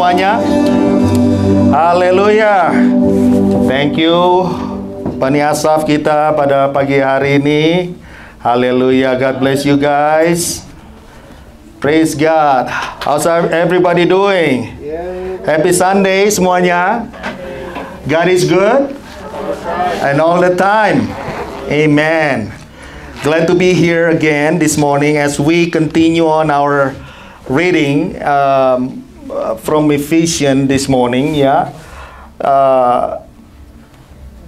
semuanya? Haleluya. Thank you Paniasaf kita pada pagi hari ini. Haleluya. God bless you guys. Praise God. How's everybody doing? Happy Sunday semuanya. God is good and all the time. Amen. Glad to be here again this morning as we continue on our reading from Ephesians this morning.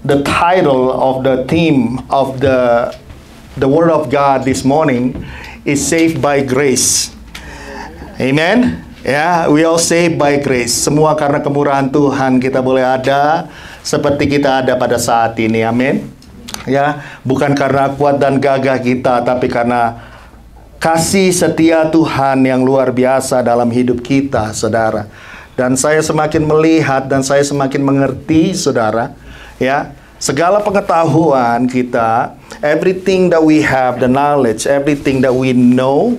The title of the theme of the Word of God this morning is Saved by Grace. Amen. We all saved by grace. Semua karena kemurahan Tuhan kita boleh ada seperti kita ada pada saat ini. Amin. Bukan karena kuat dan gagah kita, tapi karena kasih setia Tuhan yang luar biasa dalam hidup kita, saudara. Dan saya semakin melihat dan saya semakin mengerti, saudara, segala pengetahuan kita, everything that we have, the knowledge, everything that we know,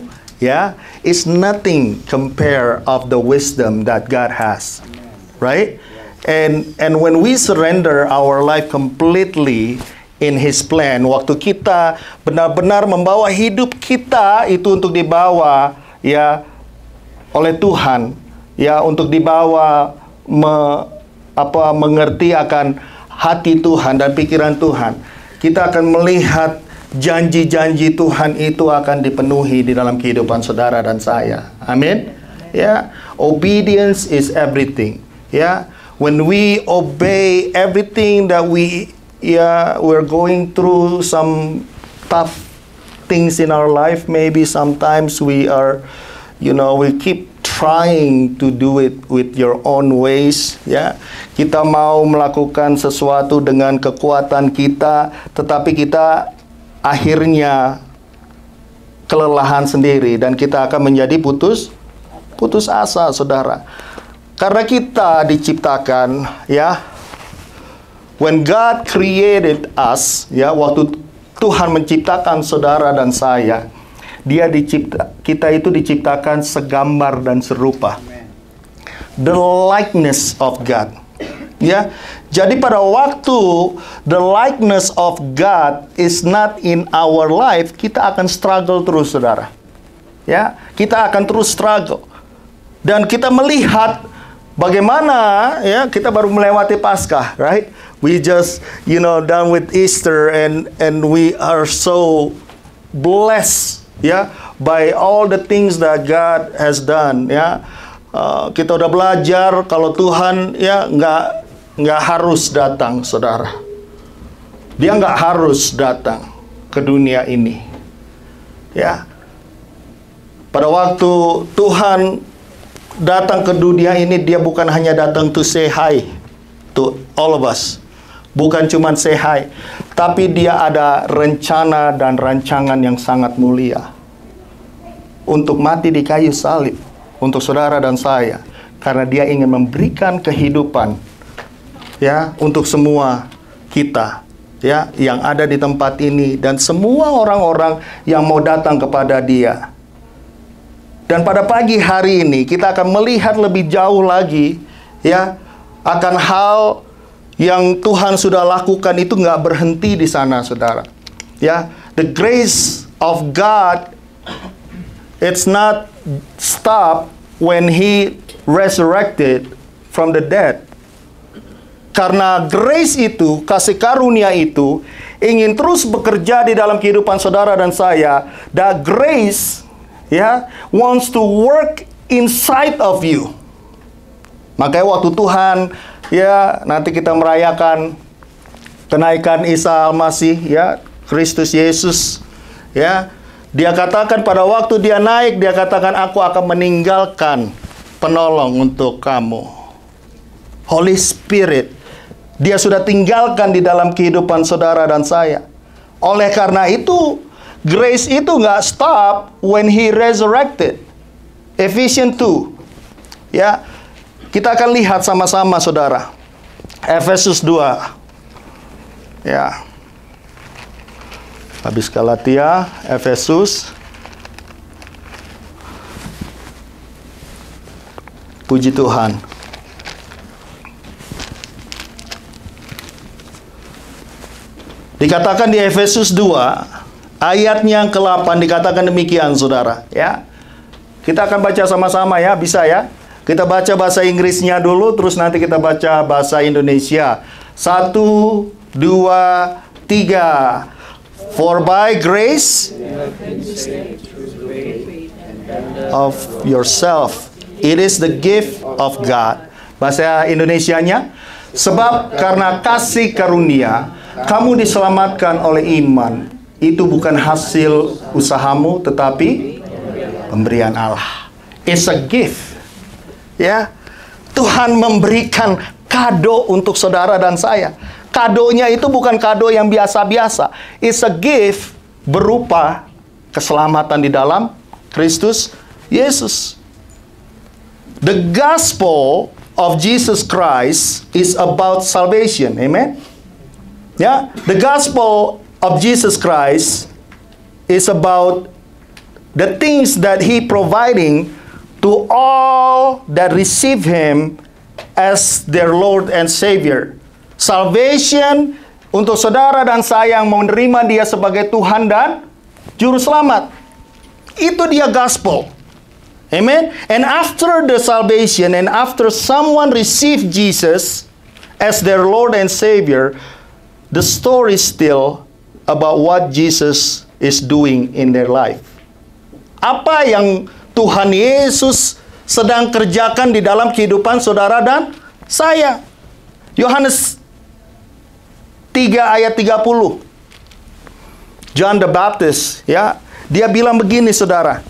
is nothing compare of the wisdom that God has, right? And when we surrender our life completely in His plan, waktu kita benar-benar membawa hidup kita itu untuk dibawa oleh Tuhan, untuk dibawa mengerti akan hati Tuhan dan pikiran Tuhan, kita akan melihat janji-janji Tuhan itu akan dipenuhi di dalam kehidupan saudara dan saya. Amin. Obedience is everything. When we obey everything that we're going through some tough things in our life. Maybe sometimes we are, we keep trying to do it with your own ways. Kita mau melakukan sesuatu dengan kekuatan kita, tetapi kita akhirnya kelelahan sendiri dan kita akan menjadi putus asa, saudara. Karena kita diciptakan, when God created us, waktu Tuhan menciptakan saudara dan saya, kita itu diciptakan segambar dan serupa. The likeness of God. Jadi pada waktu the likeness of God is not in our life, kita akan struggle terus, saudara. Kita akan terus struggle. Dan kita melihat bagaimana kita baru melewati Paskah, right? We just done with Easter and we are so blessed by all the things that God has done. Kita udah belajar kalau Tuhan nggak harus datang, saudara. Dia nggak harus datang ke dunia ini. Pada waktu Tuhan datang ke dunia ini, dia bukan hanya datang to say hi to all of us. Bukan cuma say hi, tapi dia ada rencana dan rancangan yang sangat mulia untuk mati di kayu salib untuk saudara dan saya, karena dia ingin memberikan kehidupan untuk semua kita yang ada di tempat ini dan semua orang-orang yang mau datang kepada dia. Dan pada pagi hari ini kita akan melihat lebih jauh lagi akan hal yang Tuhan sudah lakukan. Itu nggak berhenti di sana, saudara. The grace of God, it's not stop when He resurrected from the dead. Karena grace itu, kasih karunia itu ingin terus bekerja di dalam kehidupan saudara dan saya. That grace wants to work inside of you. Makanya waktu Tuhan nanti kita merayakan kenaikan Isa Al-Masih, Kristus Yesus, dia katakan pada waktu dia naik, dia katakan, aku akan meninggalkan penolong untuk kamu. Holy Spirit, dia sudah tinggalkan di dalam kehidupan saudara dan saya. Oleh karena itu, grace itu nggak stop when He resurrected. Ephesians 2. Kita akan lihat sama-sama, saudara. Efesus 2. Habis Galatia, Efesus. Puji Tuhan. Dikatakan di Efesus 2 ayatnya yang ke-8 dikatakan demikian, saudara, ya. Kita akan baca sama-sama ya, bisa ya. Kita baca bahasa Inggrisnya dulu, terus nanti kita baca bahasa Indonesia. 1, 2, 3. For by grace of yourself, it is the gift of God. Bahasa Indonesianya, sebab karena kasih karunia kamu diselamatkan oleh iman. Itu bukan hasil usahamu, tetapi pemberian Allah. It's a gift. Ya, Tuhan memberikan kado untuk saudara dan saya. Kadonya itu bukan kado yang biasa-biasa. It's a gift berupa keselamatan di dalam Kristus Yesus. The gospel of Jesus Christ is about salvation. Amen. Ya, the gospel of Jesus Christ is about the things that He providing to all that receive Him as their Lord and Savior. Salvation untuk saudara dan saya yang menerima Dia sebagai Tuhan dan Juru Selamat. Itu dia gospel. Amen. And after the salvation, and after someone receive Jesus as their Lord and Savior, the story is still about what Jesus is doing in their life. Apa yang Tuhan Yesus sedang kerjakan di dalam kehidupan saudara dan saya. Yohanes 3 ayat 30. John the Baptist, ya, dia bilang begini, saudara.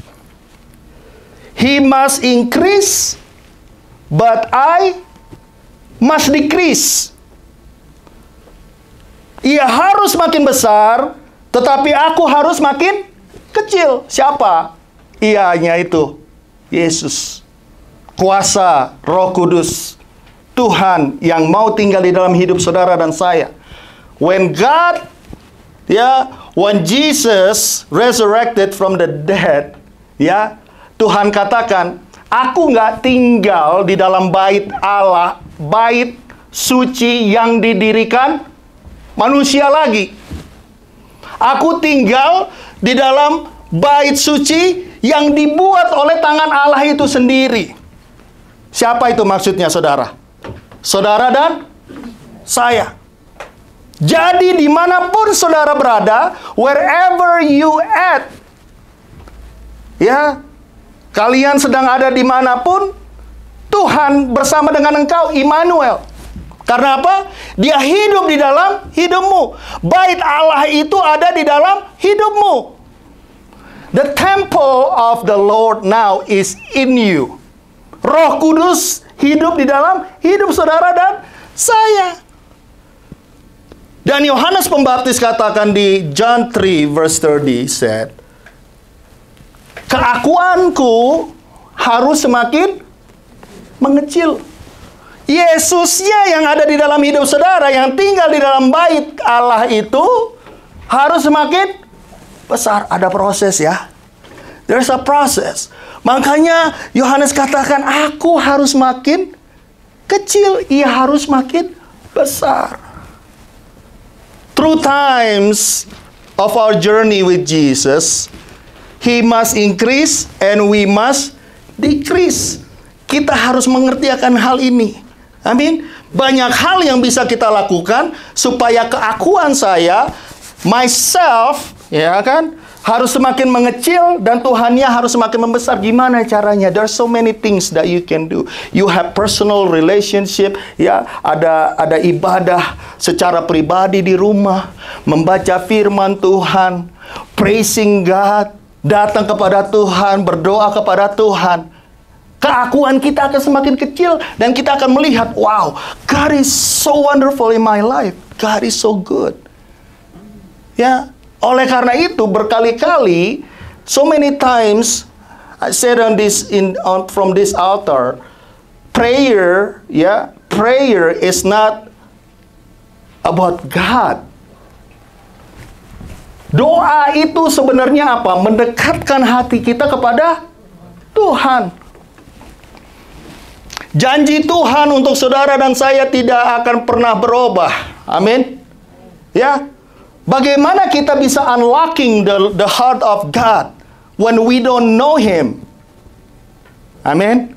He must increase, but I must decrease. Ia harus makin besar, tetapi aku harus makin kecil. Siapa? Ianya itu Yesus. Kuasa Roh Kudus, Tuhan yang mau tinggal di dalam hidup saudara dan saya. When God, when Jesus resurrected from the dead, Tuhan katakan, aku nggak tinggal di dalam bait Allah, bait suci yang didirikan manusia lagi. Aku tinggal di dalam bait suci yang dibuat oleh tangan Allah itu sendiri. Siapa itu maksudnya, saudara? Saudara dan saya. Jadi dimanapun saudara berada, wherever you at, kalian sedang ada dimanapun, Tuhan bersama dengan engkau, Immanuel. Karena apa? Dia hidup di dalam hidupmu. Bait Allah itu ada di dalam hidupmu. The temple of the Lord now is in you. Roh Kudus hidup di dalam hidup saudara dan saya. Dan Yohanes Pembaptis katakan di John 3 verse 30 said, keakuanku harus semakin mengecil. Yesusnya yang ada di dalam hidup saudara, yang tinggal di dalam bait Allah itu harus semakin besar. Ada proses ya. There's a process. Makanya Yohanes katakan, aku harus makin kecil, ia harus makin besar. Through times of our journey with Jesus, He must increase and we must decrease. Kita harus mengerti akan hal ini. Amin. Banyak hal yang bisa kita lakukan supaya keakuan saya, myself, harus semakin mengecil dan Tuhannya harus semakin membesar. Gimana caranya? There are so many things that you can do. You have personal relationship, ada ibadah secara pribadi di rumah, membaca firman Tuhan, praising God, datang kepada Tuhan, berdoa kepada Tuhan. Keakuan kita akan semakin kecil dan kita akan melihat, wow, God is so wonderful in my life. God is so good. Oleh karena itu berkali-kali, so many times I said from this altar, prayer is not about God. Doa itu sebenarnya apa? Mendekatkan hati kita kepada Tuhan. Janji Tuhan untuk saudara dan saya tidak akan pernah berubah. Amin. Bagaimana kita bisa unlocking the heart of God when we don't know Him? Amin.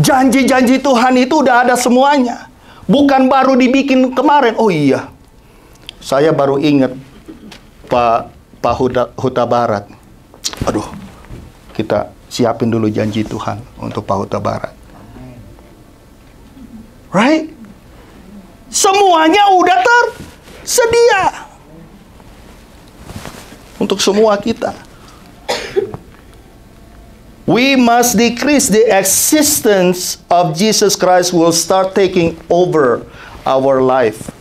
Janji-janji Tuhan itu udah ada semuanya. Bukan baru dibikin kemarin. Oh iya, saya baru ingat Pak Huta Barat. Aduh, kita siapin dulu janji Tuhan untuk Pak Huta Barat. Right? Semuanya udah tersedia untuk semua kita. We must decrease. The existence of Jesus Christ will start taking over our life.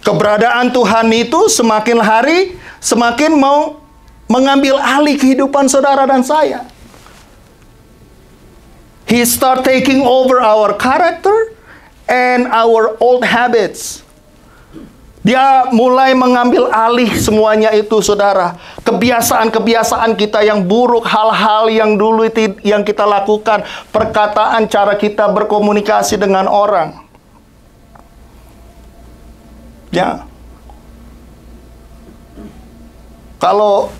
Keberadaan Tuhan itu semakin hari semakin mau mengambil alih kehidupan saudara dan saya. He start taking over our character and our old habits. Dia mulai mengambil alih semuanya itu, saudara. Kebiasaan-kebiasaan kita yang buruk, hal-hal yang dulu yang kita lakukan, perkataan, cara kita berkomunikasi dengan orang. Ya. Kalau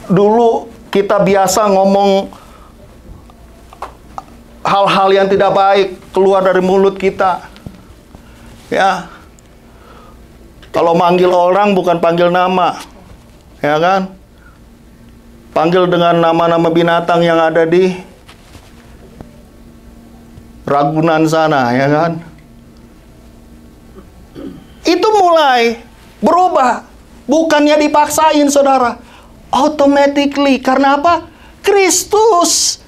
dulu kita biasa ngomong hal-hal yang tidak baik keluar dari mulut kita. Ya. Kalau manggil orang bukan panggil nama, ya kan? Panggil dengan nama-nama binatang yang ada di Ragunan sana, ya kan? Itu mulai berubah, bukannya dipaksain, saudara. Automatically, karena apa? Kristus,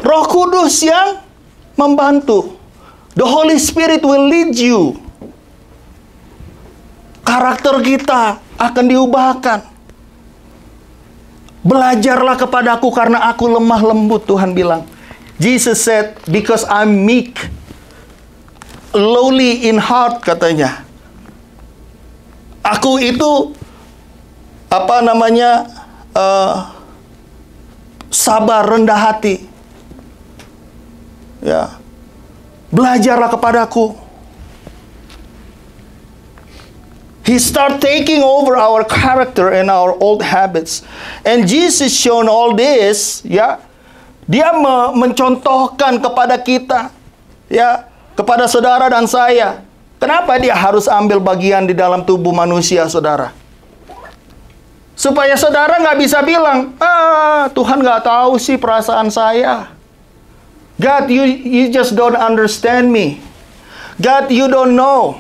Roh Kudus yang membantu. The Holy Spirit will lead you. Karakter kita akan diubahkan. Belajarlah kepadaku karena aku lemah lembut, Tuhan bilang. Jesus said, because I'm meek, lowly in heart, katanya. Aku itu, sabar, rendah hati. Ya. Belajarlah kepadaku. He start taking over our character and our old habits. And Jesus shown all this, ya. Dia mencontohkan kepada kita, ya, kepada saudara dan saya. Kenapa dia harus ambil bagian di dalam tubuh manusia, saudara? Supaya saudara nggak bisa bilang, Tuhan nggak tahu sih perasaan saya. God, you just don't understand me. God, you don't know.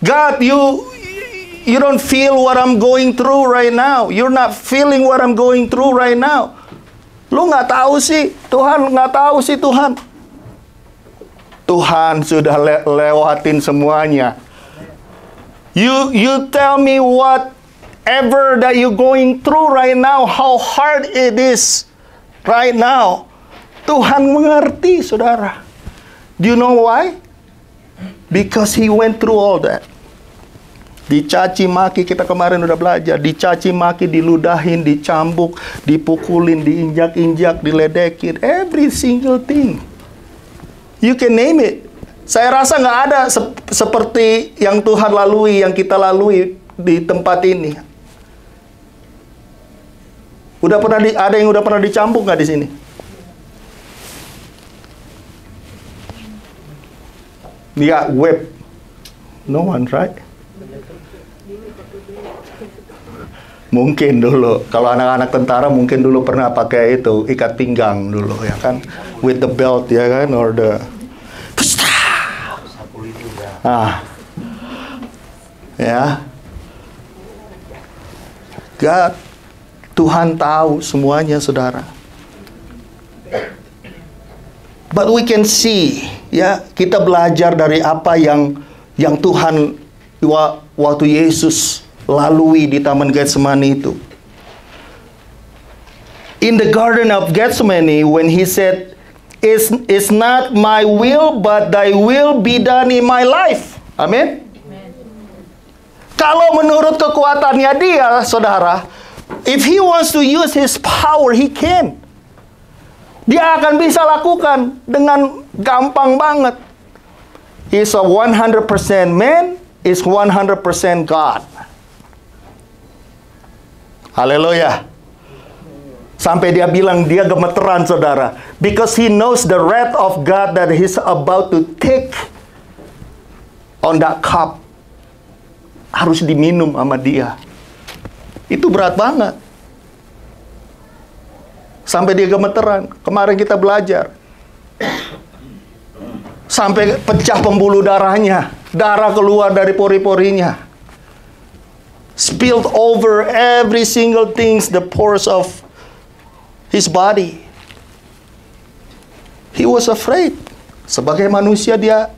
God, you don't feel what I'm going through right now. You're not feeling what I'm going through right now. Lu nggak tahu sih, Tuhan nggak tahu sih, Tuhan. Tuhan sudah lewatin semuanya. You tell me whatever that you going through right now, how hard it is right now. Tuhan mengerti, saudara. Do you know why? Because He went through all that. Dicaci maki, kita kemarin udah belajar. Dicaci maki, diludahin, dicambuk, dipukulin, diinjak-injak, diledekin. Every single thing. You can name it. Saya rasa nggak ada seperti yang Tuhan lalui, yang kita lalui di tempat ini. Ada yang udah pernah dicambuk nggak di sini? Dia web. No one, right? Mungkin dulu, kalau anak-anak tentara mungkin dulu pernah pakai itu, ikat pinggang dulu, ya kan? With the belt, ya kan? Or the... Ya. God, Tuhan tahu semuanya, saudara. But we can see, ya, kita belajar dari apa yang Tuhan waktu Yesus lalui di Taman Getsemani itu. In the Garden of Gethsemane, when He said, It's not my will, but thy will be done in my life. Amin. Kalau menurut kekuatannya dia, saudara, if He wants to use His power, He can. Dia akan bisa lakukan dengan gampang banget. He's a 100% man, is 100% God. Haleluya. Sampai dia bilang dia gemeteran, saudara. Because he knows the wrath of God that he's about to take on that cup. Harus diminum sama dia. Itu berat banget. Sampai dia gemeteran. Kemarin kita belajar. Sampai pecah pembuluh darahnya. Darah keluar dari pori-porinya. Spilled over every single things, the pores of his body. He was afraid. Sebagai manusia dia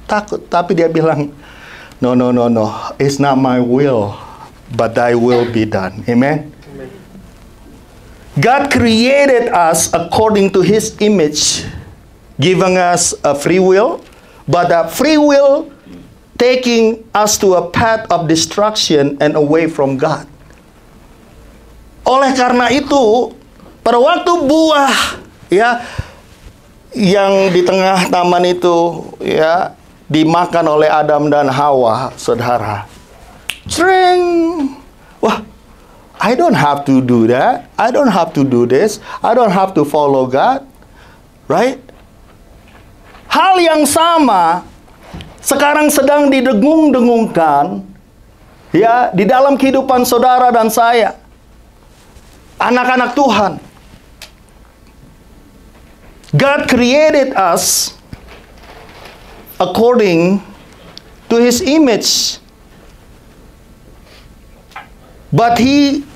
takut. Tapi dia bilang, no. It's not my will, but thy will be done. Amen? God created us according to his image, giving us a free will, but that free will taking us to a path of destruction and away from God. Oleh karena itu, pada waktu buah ya yang di tengah taman itu ya dimakan oleh Adam dan Hawa, saudara. Sering. Wah, I don't have to do that. I don't have to do this. I don't have to follow God. Right? Hal yang sama sekarang sedang didengung-dengungkan ya di dalam kehidupan saudara dan saya. Anak-anak Tuhan. God created us according to his image. But he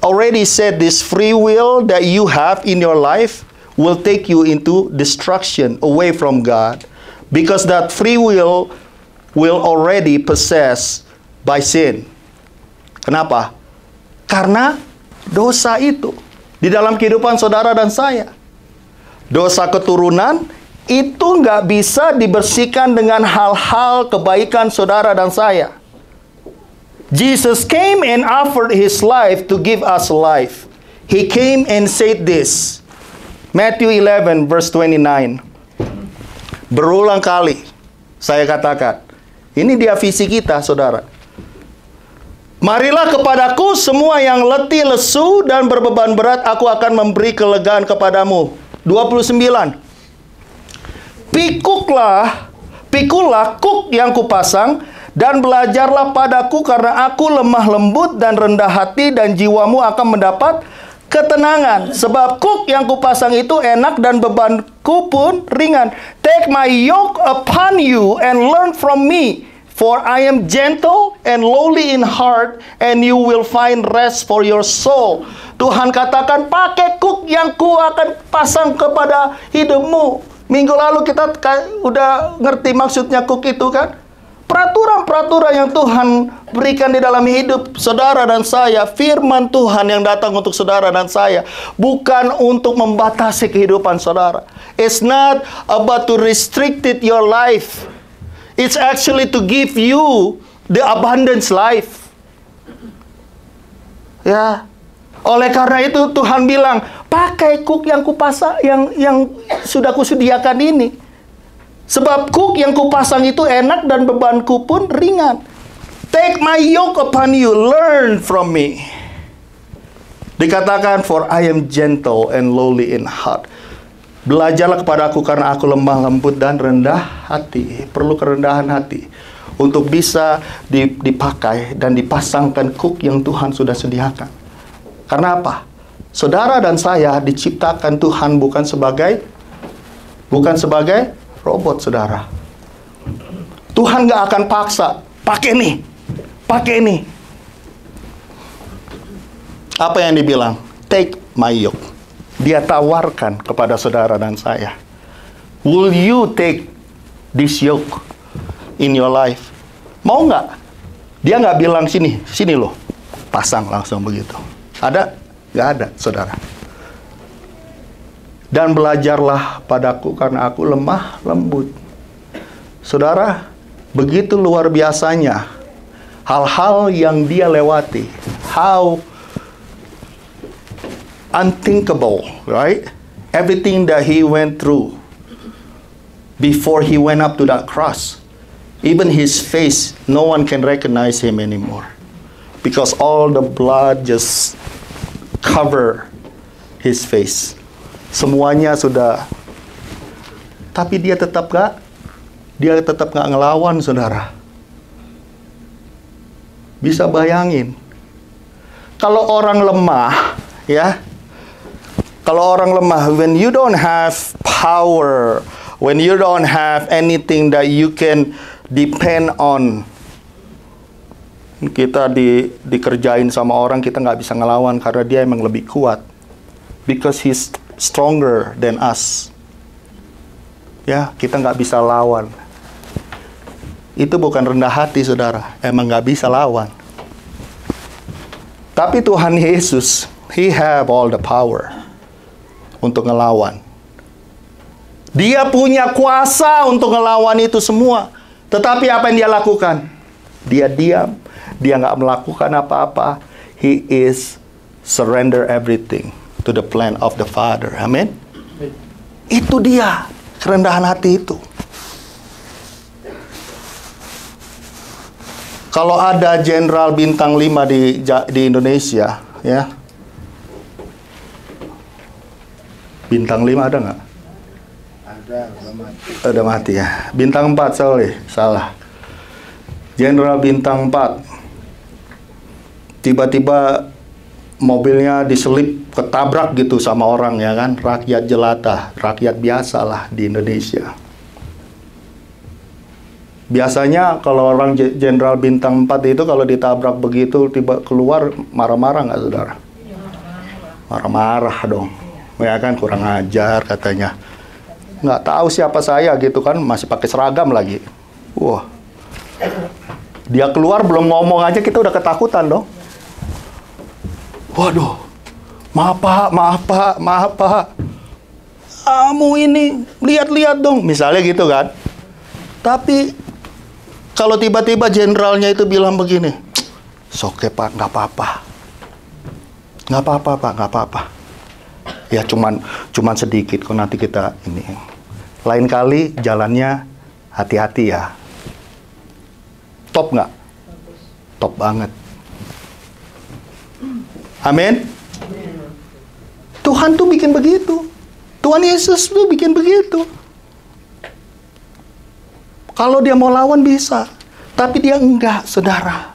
already said this free will that you have in your life will take you into destruction away from God. Because that free will already possessed by sin. Kenapa? Karena dosa itu di dalam kehidupan saudara dan saya. Dosa keturunan itu nggak bisa dibersihkan dengan hal-hal kebaikan saudara dan saya. Jesus came and offered his life to give us life. He came and said this. Matthew 11 verse 29. Berulang kali saya katakan. Ini dia visi kita, saudara. Marilah kepadaku semua yang letih, lesu, dan berbeban berat, aku akan memberi kelegaan kepadamu. 29. Pikulah kuk yang kupasang, dan belajarlah padaku karena aku lemah lembut dan rendah hati, dan jiwamu akan mendapat ketenangan. Sebab kuk yang kupasang itu enak dan bebanku pun ringan. Take my yoke upon you and learn from me. For I am gentle and lowly in heart, and you will find rest for your soul. Tuhan katakan, pakai kuk yang ku akan pasang kepada hidupmu. Minggu lalu kita udah ngerti maksudnya kuk itu kan? Peraturan-peraturan yang Tuhan berikan di dalam hidup saudara dan saya. Firman Tuhan yang datang untuk saudara dan saya. Bukan untuk membatasi kehidupan saudara. It's not about to restrict your life. It's actually to give you the abundance life. Ya. Oleh karena itu Tuhan bilang, pakai kuk yang kupasang, yang sudah kusediakan ini. Sebab kuk yang kupasang itu enak dan bebanku pun ringan. Take my yoke upon you, learn from me. Dikatakan, for I am gentle and lowly in heart. Belajarlah kepada aku karena aku lemah lembut dan rendah hati. Perlu kerendahan hati untuk bisa dipakai dan dipasangkan kuk yang Tuhan sudah sediakan. Karena apa? Saudara dan saya diciptakan Tuhan bukan sebagai robot, saudara. Tuhan gak akan paksa. Pakai nih. Apa yang dibilang? Take my yoke. Dia tawarkan kepada saudara dan saya. Will you take this yoke in your life? Mau nggak? Dia nggak bilang sini loh. Pasang langsung begitu. Ada? Nggak ada, saudara. Dan belajarlah padaku karena aku lemah lembut. Saudara, begitu luar biasanya hal-hal yang dia lewati. How unthinkable, right? Everything that he went through before he went up to that cross. Even his face, no one can recognize him anymore. Because all the blood just cover his face. Semuanya sudah. Tapi dia tetap gak ngelawan, saudara. Bisa bayangin. Kalau orang lemah, ya. Kalau orang lemah, when you don't have power, when you don't have anything that you can depend on. Kita dikerjain sama orang, kita nggak bisa ngelawan karena dia emang lebih kuat. Because he's stronger than us. Ya, kita nggak bisa lawan. Itu bukan rendah hati, saudara. Emang nggak bisa lawan. Tapi Tuhan Yesus, He have all the power untuk ngelawan. Dia punya kuasa untuk ngelawan itu semua. Tetapi apa yang dia lakukan? Dia diam. Dia nggak melakukan apa-apa. He is surrender everything to the plan of the Father. Amin. Itu dia kerendahan hati itu. Kalau ada jenderal bintang 5 di Indonesia, ya. Bintang 5 ada nggak? Ada, Udah mati ya. Bintang 4, salah. Jenderal bintang 4. Tiba-tiba mobilnya diselip, ketabrak gitu sama orang, ya kan. Rakyat jelata, rakyat biasa lah di Indonesia. Biasanya kalau orang jenderal bintang 4 itu kalau ditabrak begitu, tiba keluar marah-marah nggak, saudara? Marah-marah dong. Ya kan, kurang ajar katanya. Nggak tahu siapa saya gitu kan, masih pakai seragam lagi. Wah. Dia keluar belum ngomong aja kita udah ketakutan dong. Waduh. Maaf pak. Kamu ini lihat-lihat dong, misalnya gitu kan. Tapi kalau tiba-tiba jenderalnya itu bilang begini, "Oke pak, nggak apa-apa. Nggak apa-apa pak, nggak apa-apa. Ya cuman sedikit kok, nanti kita ini. Lain kali jalannya hati-hati ya." Top nggak? Top banget. Amin. Tuhan tuh bikin begitu. Tuhan Yesus tuh bikin begitu. Kalau dia mau lawan bisa. Tapi dia enggak, saudara.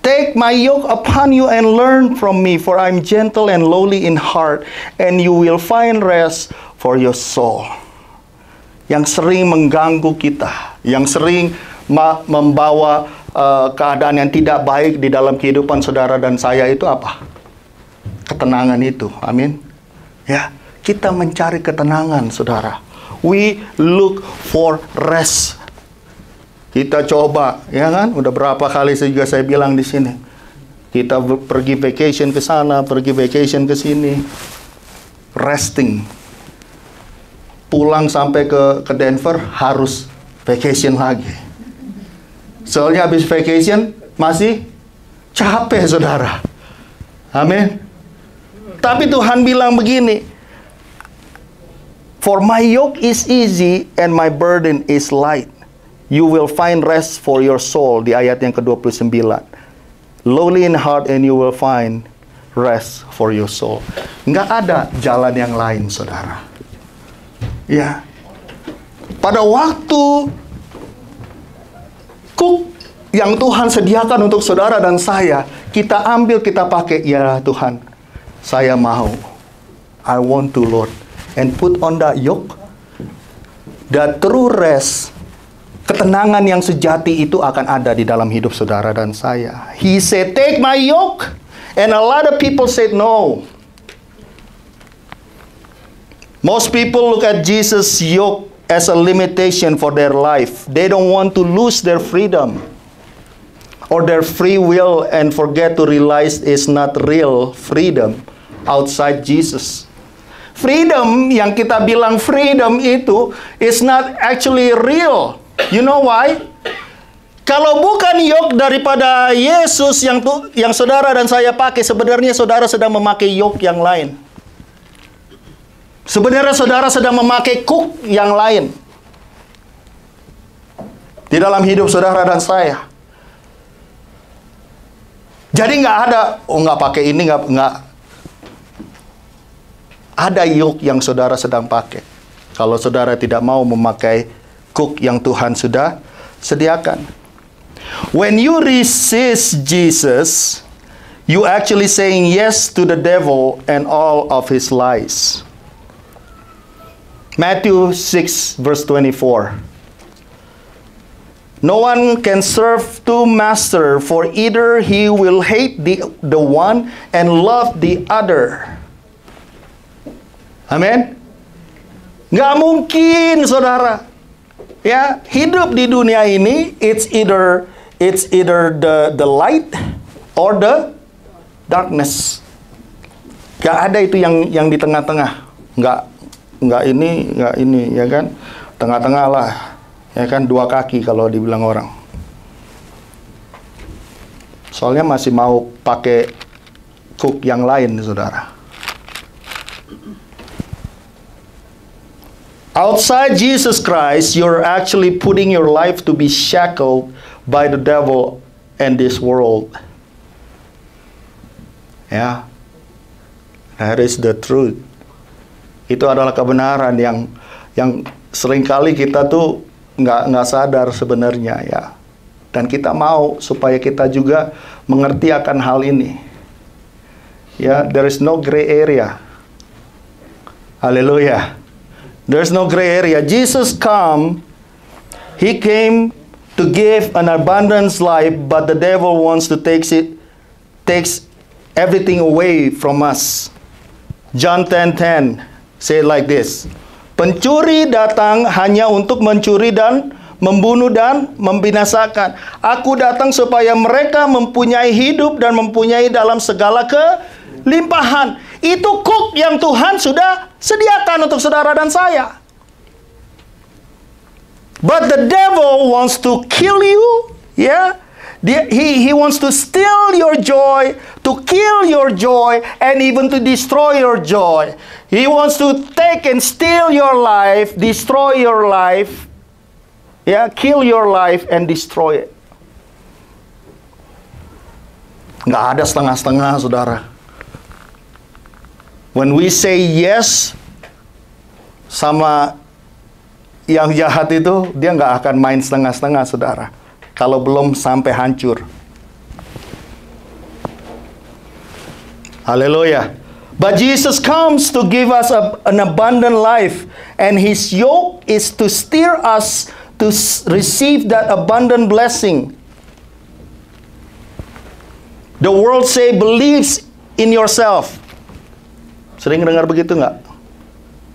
Take my yoke upon you and learn from me, for I'm gentle and lowly in heart, and you will find rest for your soul. Yang sering mengganggu kita, yang sering membawa keadaan yang tidak baik di dalam kehidupan saudara dan saya itu apa? Ketenangan itu. Amin. Ya, kita mencari ketenangan, saudara. We look for rest. Kita coba, ya kan? Udah berapa kali juga saya bilang di sini. Kita pergi vacation ke sana, pergi vacation ke sini. Resting. Pulang sampai ke Denver harus vacation lagi. Soalnya habis vacation masih capek, saudara. Amin. Tapi Tuhan bilang begini, "For my yoke is easy and my burden is light. You will find rest for your soul." Di ayat yang ke-29. Lowly in heart and you will find rest for your soul. Nggak ada jalan yang lain, saudara. Ya. Pada waktu cook yang Tuhan sediakan untuk saudara dan saya, kita ambil, kita pakai. Ya Tuhan, saya mau. I want to, Lord. And put on that yoke. That true rest, ketenangan yang sejati itu akan ada di dalam hidup saudara dan saya. He said, "Take my yoke." And a lot of people said no. Most people look at Jesus' yoke as a limitation for their life. They don't want to lose their freedom or their free will and forget to realize it's not real freedom outside Jesus. Freedom yang kita bilang freedom itu is not actually real. You know why? Kalau bukan yoke daripada Yesus yang saudara dan saya pakai, sebenarnya saudara sedang memakai yoke yang lain. Sebenarnya saudara sedang memakai kuk yang lain di dalam hidup saudara dan saya. Jadi nggak ada, nggak pakai ini, nggak. Ada yoke yang saudara sedang pakai. Kalau saudara tidak mau memakai yoke yang Tuhan sudah sediakan. When you resist Jesus, you actually saying yes to the devil and all of his lies. Matthew 6 verse 24. No one can serve two masters, for either he will hate the one and love the other. Amin. Nggak mungkin, saudara. Ya, hidup di dunia ini, it's either the light or the darkness. Nggak ada itu yang di tengah-tengah. Nggak ini, ya kan? Tengah-tengah lah. Ya kan, dua kaki kalau dibilang orang. Soalnya masih mau pakai cook yang lain, saudara. Outside Jesus Christ, you're actually putting your life to be shackled by the devil and this world. Ya, that is the truth. Itu adalah kebenaran yang seringkali kita tuh nggak sadar sebenarnya, ya. Dan kita mau supaya kita juga mengerti akan hal ini. Ya, there is no gray area. Haleluya. There is no gray area. Jesus He came to give an abundant life, but the devil wants to takes everything away from us. John 10:10 say it like this. Pencuri datang hanya untuk mencuri dan membunuh dan membinasakan. Aku datang supaya mereka mempunyai hidup dan mempunyai dalam segala kelimpahan. Itu cook yang Tuhan sudah sediakan untuk saudara dan saya. But the devil wants to kill you, yeah. He wants to steal your joy, to kill your joy, and even to destroy your joy. He wants to take and steal your life, destroy your life, yeah, kill your life and destroy it. Nggak ada setengah-setengah, saudara. When we say yes sama yang jahat itu, dia nggak akan main setengah-setengah, saudara. Kalau belum sampai hancur. Haleluya. But Jesus comes to give us an abundant life. And His yoke is to steer us to receive that abundant blessing. The world say believes in yourself. Sering dengar begitu nggak?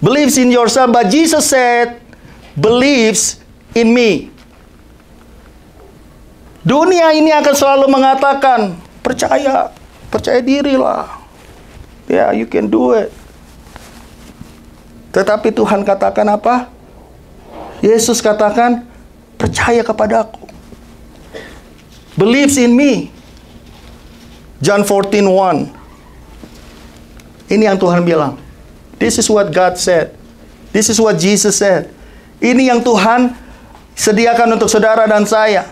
Believes in yourself, but Jesus said, believes in me. Dunia ini akan selalu mengatakan, percaya dirilah. Ya, you can do it. Tetapi Tuhan katakan apa? Yesus katakan, percaya kepadaku. Believes in me. John 14:1. Ini yang Tuhan bilang. This is what God said. This is what Jesus said. Ini yang Tuhan sediakan untuk saudara dan saya.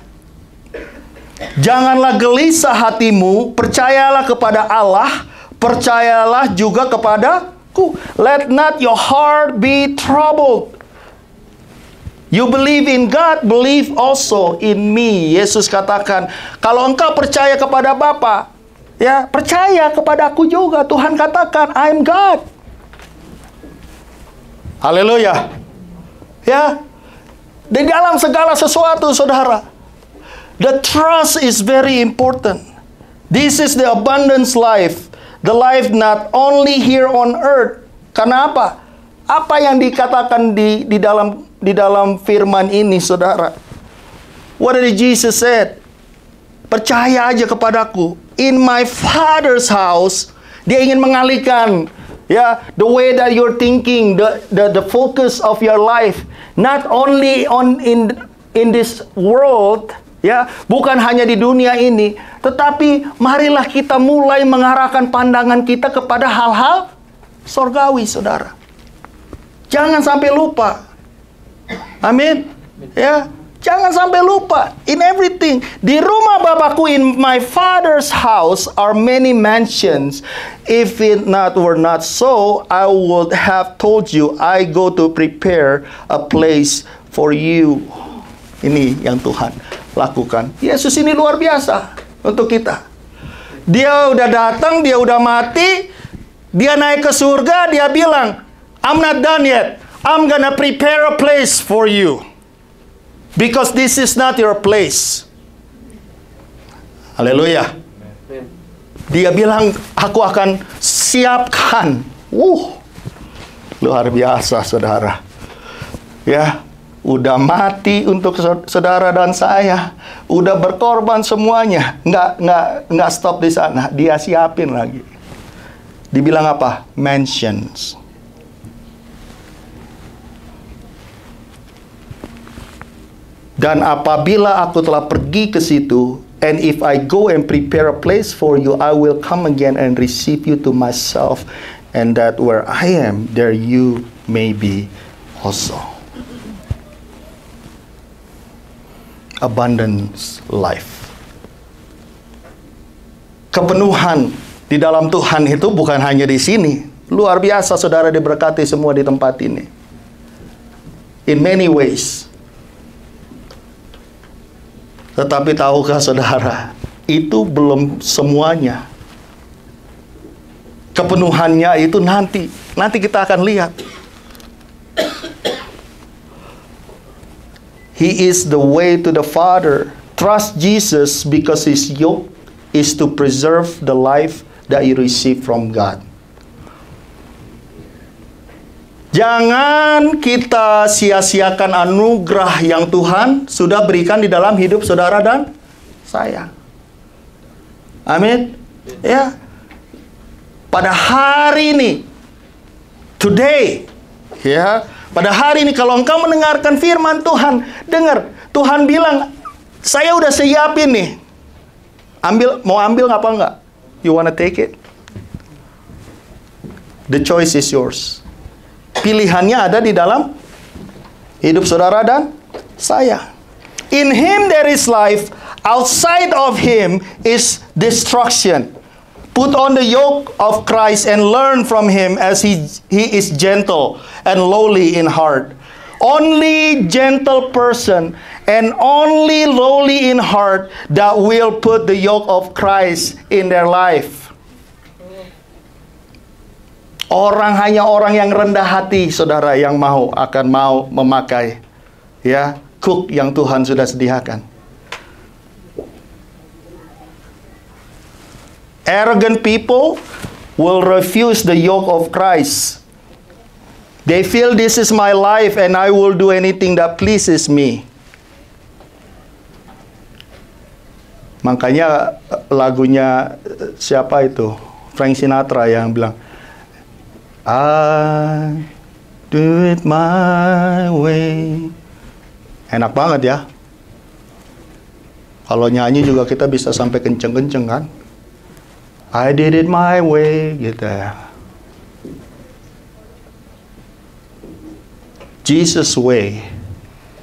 Janganlah gelisah hatimu, percayalah kepada Allah, percayalah juga kepadaku. Let not your heart be troubled. You believe in God, believe also in me. Yesus katakan, kalau engkau percaya kepada Bapa, ya, percaya kepadaku juga. Tuhan katakan, I'm God. Haleluya. Ya, di dalam segala sesuatu, saudara, the trust is very important. This is the abundance life. The life not only here on earth. Karena apa? Apa yang dikatakan di dalam firman ini, saudara? What did Jesus said? Percaya aja kepadaku. In my Father's house. Dia ingin mengalihkan, ya, the way that you're thinking, the focus of your life, not only in this world, ya, bukan hanya di dunia ini, tetapi marilah kita mulai mengarahkan pandangan kita kepada hal-hal sorgawi, saudara. Jangan sampai lupa. Amin. Ya, Jangan sampai lupa. In everything. Di rumah Bapakku, in my Father's house are many mansions. If it were not so, I would have told you, I go to prepare a place for you. Ini yang Tuhan lakukan. Yesus ini luar biasa untuk kita. Dia udah datang, dia udah mati, dia naik ke surga, dia bilang, I'm not done yet. I'm gonna prepare a place for you. Because this is not your place. Haleluya. Dia bilang, aku akan siapkan. Luar biasa, saudara. Ya, udah mati untuk saudara dan saya. Udah berkorban semuanya. Nggak stop di sana. Dia siapin lagi. Dibilang apa? Mansions. Dan apabila aku telah pergi ke situ, and if I go and prepare a place for you, I will come again and receive you to myself, and that where I am, there you may be also. Abundance life. Kepenuhan di dalam Tuhan itu bukan hanya di sini. Luar biasa, saudara, diberkati semua di tempat ini. In many ways. Tetapi tahukah saudara, itu belum semuanya. Kepenuhannya itu nanti kita akan lihat. He is the way to the Father. Trust Jesus because His yoke is to preserve the life that you receive from God. Jangan kita sia-siakan anugerah yang Tuhan sudah berikan di dalam hidup saudara dan saya. Amin. Ya. Pada hari ini, today, ya, pada hari ini kalau engkau mendengarkan firman Tuhan, dengar, Tuhan bilang, saya udah siapin nih. Mau ambil apa enggak? You wanna take it? The choice is yours. Pilihannya ada di dalam hidup saudara dan saya. In Him there is life. Outside of Him is destruction. Put on the yoke of Christ and learn from Him as He is gentle and lowly in heart. Only gentle person and only lowly in heart that will put the yoke of Christ in their life. Hanya orang yang rendah hati, saudara, yang akan mau memakai ya kuk yang Tuhan sudah sediakan. Arrogant people will refuse the yoke of Christ. They feel this is my life and I will do anything that pleases me. Makanya lagunya siapa itu? Frank Sinatra yang bilang, I do it my way. Enak banget ya. Kalau nyanyi juga kita bisa sampai kenceng-kenceng kan. I did it my way gitu ya. Jesus' way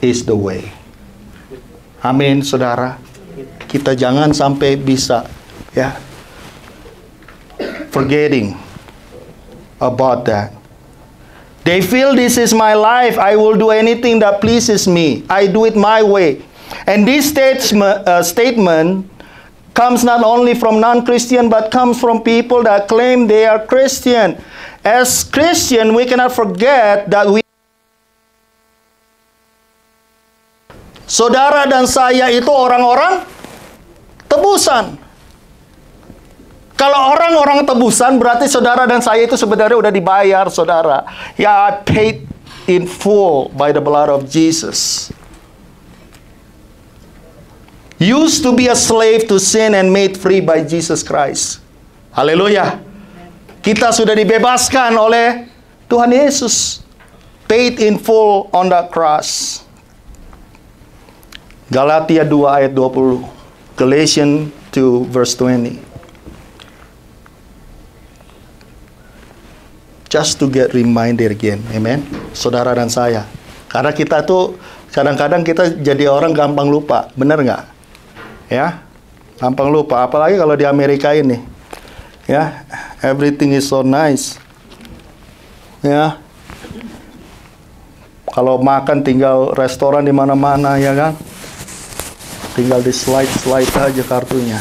is the way. Amin, saudara. Kita jangan sampai bisa ya forgetting about that. They feel this is my life. I will do anything that pleases me. I do it my way. And this statement comes not only from non-Christian but comes from people that claim they are Christian. As Christian, we cannot forget that saudara dan saya itu orang-orang tebusan. Kalau orang-orang tebusan, berarti saudara dan saya itu sebenarnya udah dibayar, saudara. Ya, paid in full by the blood of Jesus. Used to be a slave to sin and made free by Jesus Christ. Haleluya. Kita sudah dibebaskan oleh Tuhan Yesus. Paid in full on the cross. Galatia 2 ayat 20. Galatians 2 verse 20. Just to get reminded again. Amen. Saudara dan saya. Karena kita tuh Kadang-kadang kita jadi orang gampang lupa, bener nggak? Ya, gampang lupa. Apalagi kalau di Amerika ini, ya, everything is so nice. Ya, kalau makan tinggal restoran di mana-mana, ya kan? Tinggal di slide aja kartunya.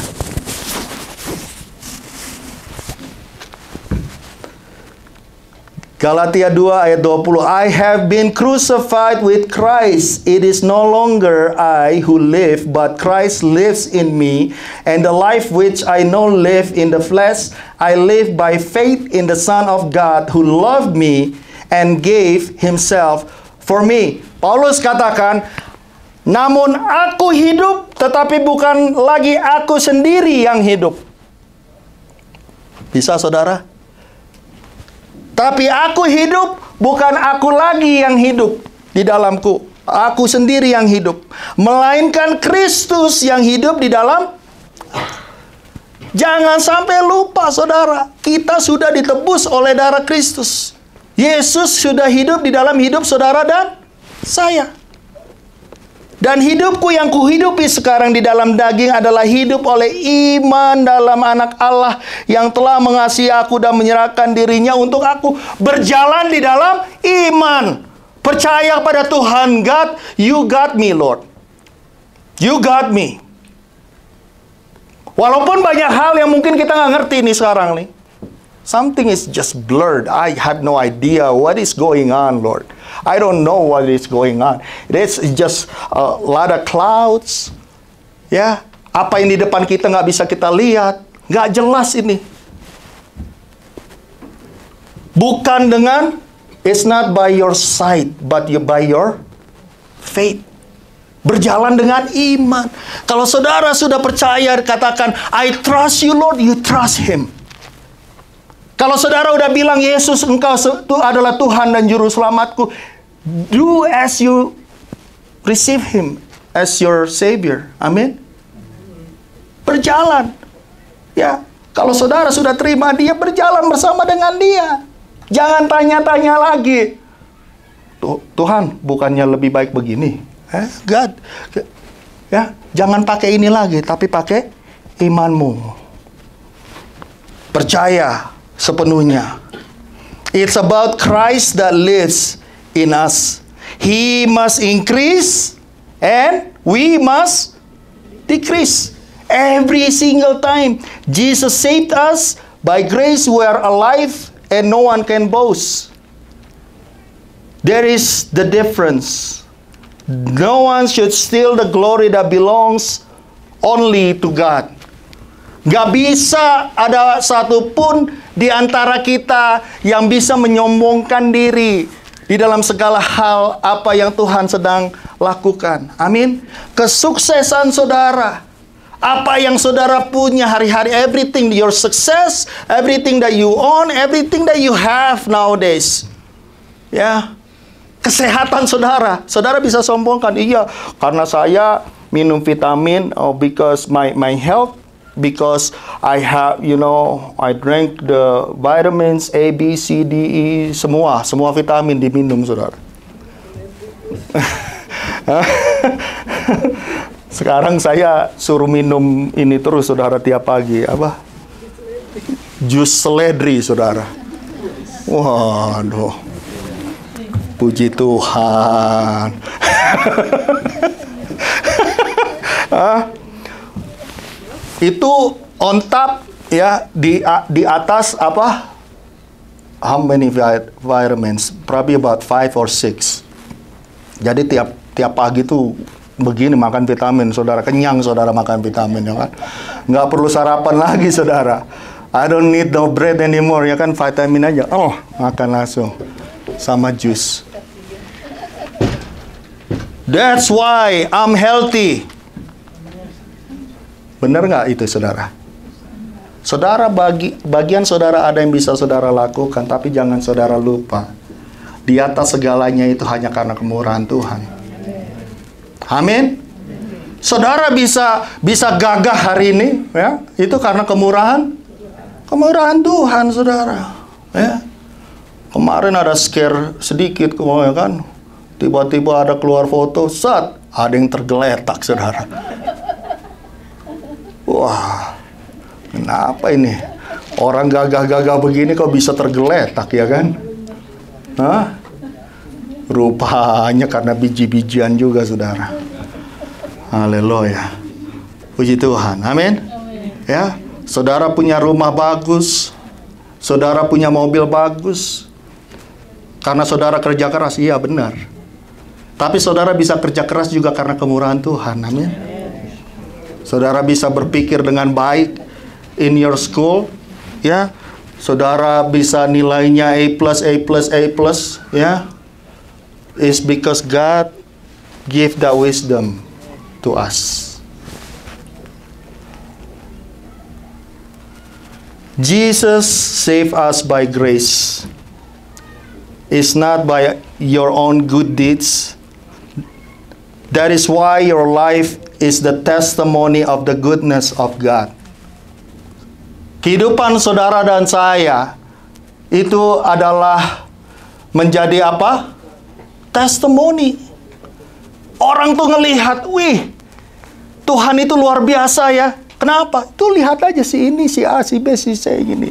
Galatia 2 ayat 20. I have been crucified with Christ. It is no longer I who live, but Christ lives in me. And the life which I now live in the flesh, I live by faith in the Son of God who loved me and gave himself for me. Paulus katakan, namun aku hidup, tetapi bukan lagi aku sendiri yang hidup. Bisa, saudara? Tapi aku hidup, bukan aku lagi yang hidup di dalamku. Aku sendiri yang hidup. Melainkan Kristus yang hidup di dalam. Jangan sampai lupa, saudara. Kita sudah ditebus oleh darah Kristus. Yesus sudah hidup di dalam hidup saudara dan saya. Dan hidupku yang kuhidupi sekarang di dalam daging adalah hidup oleh iman dalam anak Allah yang telah mengasihi aku dan menyerahkan dirinya untuk aku. Berjalan di dalam iman. Percaya pada Tuhan. God, you got me, Lord. You got me. Walaupun banyak hal yang mungkin kita nggak ngerti nih sekarang nih. Something is just blurred. I have no idea what is going on, Lord. I don't know what is going on. It's just a lot of clouds. Ya, apa yang di depan kita nggak bisa kita lihat, nggak jelas ini. Bukan dengan, it's not by your sight, but by your faith. Berjalan dengan iman. Kalau saudara sudah percaya, katakan, I trust you, Lord. You trust Him. Kalau saudara udah bilang, Yesus, Engkau adalah Tuhan dan Juru Selamatku, do as you receive Him as your Savior. Amin. Berjalan. Ya, kalau saudara sudah terima Dia, berjalan bersama dengan Dia. Jangan tanya-tanya lagi. Tuhan, bukannya lebih baik begini? God. Ya, jangan pakai ini lagi, tapi pakai imanmu. Percaya sepenuhnya. It's about Christ that lives in us. He must increase and we must decrease. Every single time Jesus saved us, by grace we are alive and no one can boast. There is the difference. No one should steal the glory that belongs only to God. Gak bisa ada satupun di antara kita yang bisa menyombongkan diri di dalam segala hal apa yang Tuhan sedang lakukan. Amin. Kesuksesan saudara, apa yang saudara punya hari-hari, everything, your success, everything that you own, everything that you have nowadays. Ya, kesehatan saudara, saudara bisa sombongkan, iya, karena saya minum vitamin, because my health. Because I have, I drank the vitamins A, B, C, D, E, semua vitamin diminum, saudara. Sekarang saya suruh minum ini terus, saudara, tiap pagi. Apa? Jus seledri, saudara. Waduh. Puji Tuhan. Itu on top, ya, di atas apa? How many vitamins? Probably about 5 or 6. Jadi tiap pagi tuh begini makan vitamin, saudara. Kenyang, saudara, makan vitamin, ya kan? Nggak perlu sarapan lagi, saudara. I don't need no bread anymore, ya kan? Vitamin aja. Oh, makan langsung sama jus. That's why I'm healthy. Benar nggak itu, saudara? Saudara, bagian saudara ada yang bisa saudara lakukan, tapi jangan saudara lupa. Di atas segalanya itu hanya karena kemurahan Tuhan. Amin. Saudara bisa gagah hari ini, ya, itu karena kemurahan Tuhan, saudara. Ya. Kemarin ada scare sedikit, ya kan? Tiba-tiba ada keluar foto, set, ada yang tergeletak, saudara. Wah, kenapa ini? Orang gagah-gagah begini kok bisa tergeletak, ya kan? Hah? Rupanya karena biji-bijian juga, saudara. Haleluya. Puji Tuhan. Amin. Ya, saudara punya rumah bagus, saudara punya mobil bagus, karena saudara kerja keras. Iya, benar. Tapi saudara bisa kerja keras juga karena kemurahan Tuhan. Amin. Saudara bisa berpikir dengan baik in your school, ya. Saudara bisa nilainya A+, ya. It's because God give that wisdom to us. Jesus saved us by grace. It's not by your own good deeds. That is why your life is the testimony of the goodness of God. Kehidupan saudara dan saya itu adalah menjadi apa? Testimoni. Orang tuh ngelihat, wih, Tuhan itu luar biasa ya. Kenapa? Tuh lihat aja si ini, si A, si B, si C gini.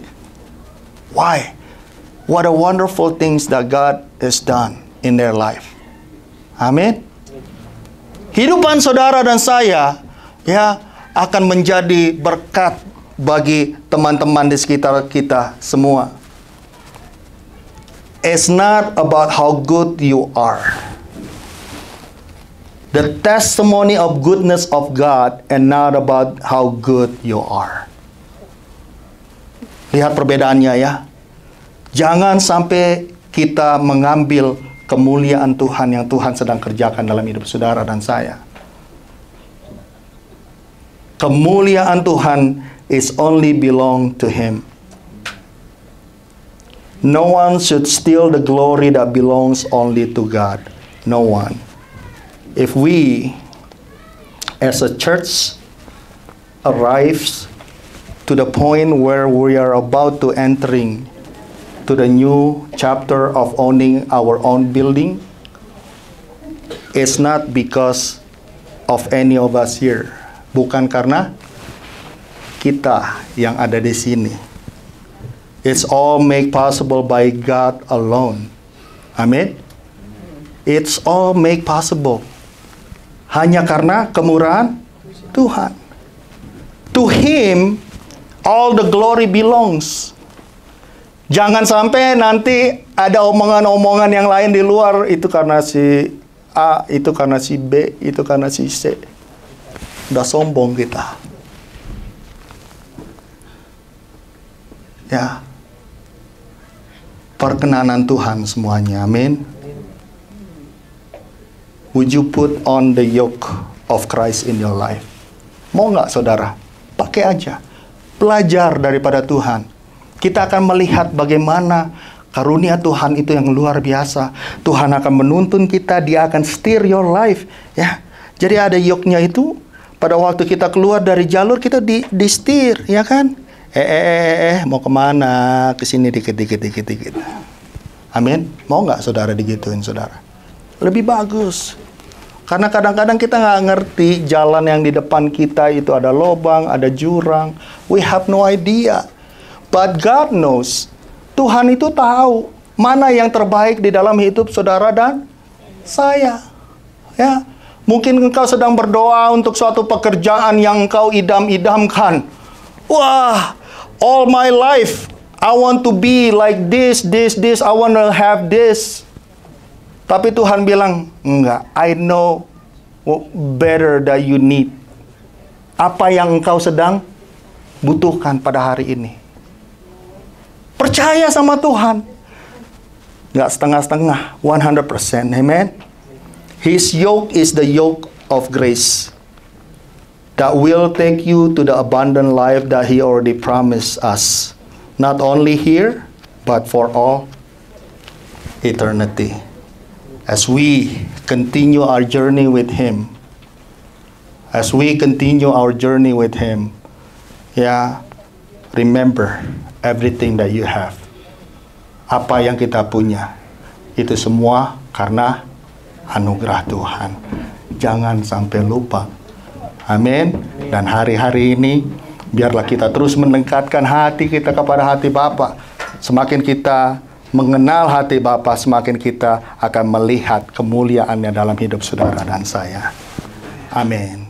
Why? What a wonderful things that God has done in their life. Amin. Kehidupan saudara dan saya ya akan menjadi berkat bagi teman-teman di sekitar kita semua. It's not about how good you are. The testimony of goodness of God and not about how good you are. Lihat perbedaannya ya. Jangan sampai kita mengambil kemuliaan Tuhan yang Tuhan sedang kerjakan dalam hidup saudara dan saya. Kemuliaan Tuhan is only belong to Him. No one should steal the glory that belongs only to God. No one. If we, as a church, arrives to the point where we are about to entering to the new chapter of owning our own building, it's not because of any of us here. Bukan karena kita yang ada di sini. It's all made possible by God alone. Amin. It's all made possible hanya karena kemurahan Tuhan. To Him all the glory belongs. Jangan sampai nanti ada omongan-omongan yang lain di luar, itu karena si A, itu karena si B, itu karena si C. Udah sombong kita. Ya. Perkenanan Tuhan semuanya. Amin. Would you put on the yoke of Christ in your life? Mau nggak saudara? Pakai aja. Belajar daripada Tuhan. Kita akan melihat bagaimana karunia Tuhan itu yang luar biasa. Tuhan akan menuntun kita, Dia akan steer your life. Ya. Jadi ada yoke-nya itu, pada waktu kita keluar dari jalur, kita di steer, ya kan? Mau kemana? Kesini dikit. Amin. Mau nggak saudara digituin saudara? Lebih bagus. Karena kadang-kadang kita nggak ngerti jalan yang di depan kita itu ada lubang, ada jurang. We have no idea. But God knows. Tuhan itu tahu mana yang terbaik di dalam hidup saudara dan saya. Ya, mungkin engkau sedang berdoa untuk suatu pekerjaan yang engkau idam-idamkan. Wah, all my life I want to be like this. I want to have this. Tapi Tuhan bilang, enggak, I know better that you need. Apa yang engkau sedang butuhkan pada hari ini. Percaya sama Tuhan. Enggak setengah-setengah, 100%. Amen. His yoke is the yoke of grace that will take you to the abundant life that He already promised us. Not only here, but for all eternity. As we continue our journey with Him, yeah, remember everything that you have. Apa yang kita punya, itu semua karena anugerah Tuhan. Jangan sampai lupa. Amin. Dan hari-hari ini, biarlah kita terus meningkatkan hati kita kepada hati Bapa. Semakin kita mengenal hati Bapa, semakin kita akan melihat kemuliaannya dalam hidup saudara dan saya. Amin.